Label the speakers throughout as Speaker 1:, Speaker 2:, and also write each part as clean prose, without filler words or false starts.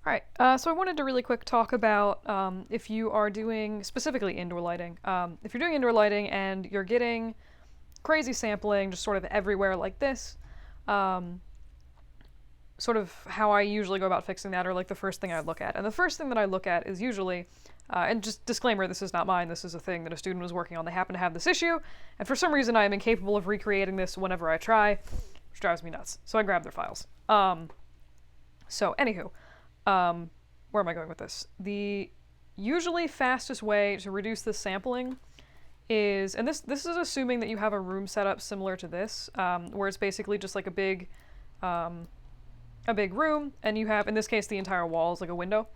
Speaker 1: All right, so I wanted to really quick talk about if you are doing specifically indoor lighting. If you're doing indoor lighting and you're getting crazy sampling just sort of everywhere like this, um, sort of how I usually go about fixing that, or like the first thing I look at. And the first thing that I look at is usually, and just disclaimer, this is not mine, this is a thing that a student was working on. They happen to have this issue, and for some reason I am incapable of recreating this whenever I try, which drives me nuts. So I grab their files. So anywho, where am I going with this? The usually fastest way to reduce this sampling is, and this is assuming that you have a room set up similar to this, where it's basically just like a big room, and you have, in this case, the entire wall is like a window,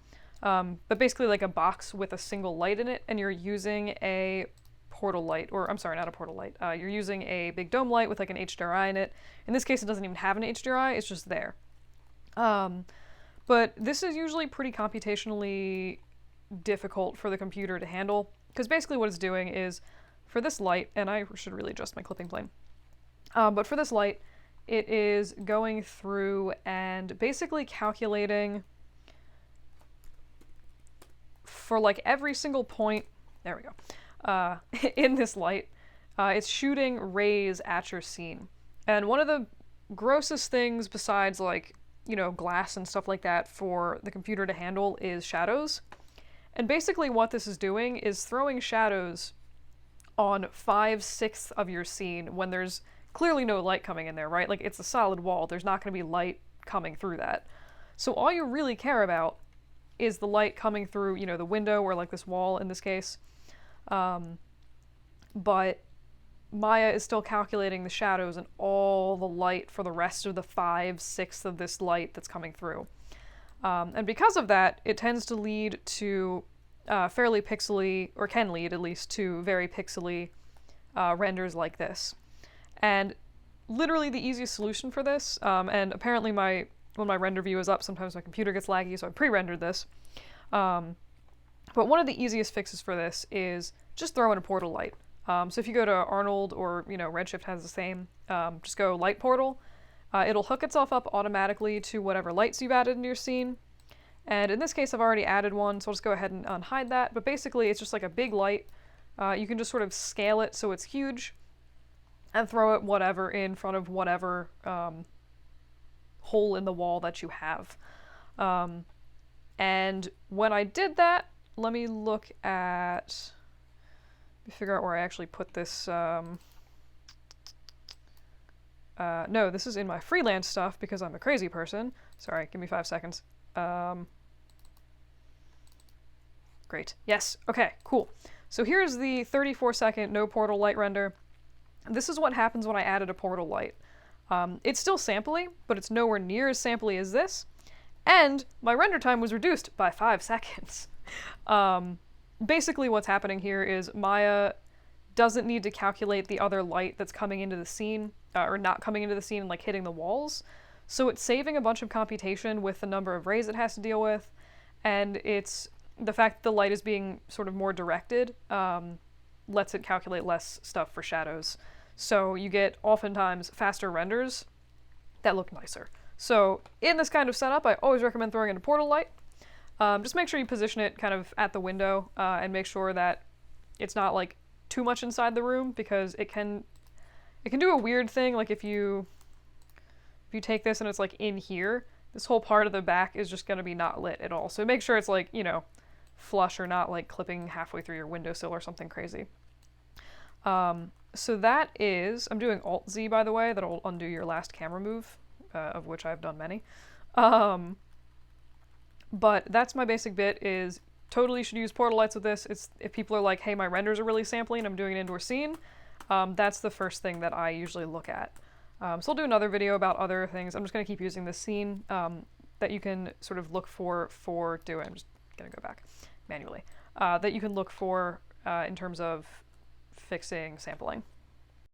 Speaker 1: but basically like a box with a single light in it, and you're using a portal light, or I'm sorry, not a portal light. You're using a big dome light with like an HDRI in it. In this case, it doesn't even have an HDRI, it's just there. But this is usually pretty computationally difficult for the computer to handle, because basically what it's doing is, for this light, and I should really adjust my clipping plane, but for this light, it is going through and basically calculating for like every single point, there we go, in this light, it's shooting rays at your scene. And one of the grossest things besides like, you know, glass and stuff like that for the computer to handle is shadows. And basically what this is doing is throwing shadows on 5/6 of your scene when there's clearly no light coming in there, right? Like, it's a solid wall. There's not going to be light coming through that. So all you really care about is the light coming through, you know, the window or like this wall in this case. But Maya is still calculating the shadows and all the light for the rest of the 5/6 of this light that's coming through. And because of that, it tends to lead to fairly pixely, or can lead at least to very pixely renders like this. And literally the easiest solution for this, and apparently when my render view is up, sometimes my computer gets laggy, so I pre-rendered this. But one of the easiest fixes for this is just throw in a portal light. So if you go to Arnold, or, you know, Redshift has the same, just go light portal. It'll hook itself up automatically to whatever lights you've added into your scene. And in this case, I've already added one, so I'll just go ahead and unhide that. But basically, it's just like a big light. You can just sort of scale it so it's huge, and throw it whatever in front of whatever hole in the wall that you have. And when I did that, let me look at, let me figure out where I actually put this. No, this is in my freelance stuff because I'm a crazy person. Sorry, give me 5 seconds. Great. Yes. Okay, cool. So here's the 34-second no portal light render. This is what happens when I added a portal light. It's still sampley, but it's nowhere near as sampley as this. And my render time was reduced by 5 seconds. Basically what's happening here is Maya doesn't need to calculate the other light that's coming into the scene, or not coming into the scene and like hitting the walls. So it's saving a bunch of computation with the number of rays it has to deal with, and it's the fact that the light is being sort of more directed lets it calculate less stuff for shadows. So you get oftentimes faster renders that look nicer. So in this kind of setup, I always recommend throwing in a portal light. Just make sure you position it kind of at the window, and make sure that it's not like too much inside the room, because it can do a weird thing. Like if you take this and it's like in here, this whole part of the back is just going to be not lit at all. So make sure it's like, you know, flush, or not like clipping halfway through your windowsill or something crazy. So that is, I'm doing Alt-Z, by the way, that'll undo your last camera move, of which I've done many. But that's my basic bit, is totally should use portal lights with this. It's, if people are like, hey, my renders are really sampling and I'm doing an indoor scene, that's the first thing that I usually look at. So I'll do another video about other things. I'm just going to keep using this scene that you can sort of look for doing. I'm just going to go back manually. That you can look for in terms of fixing sampling.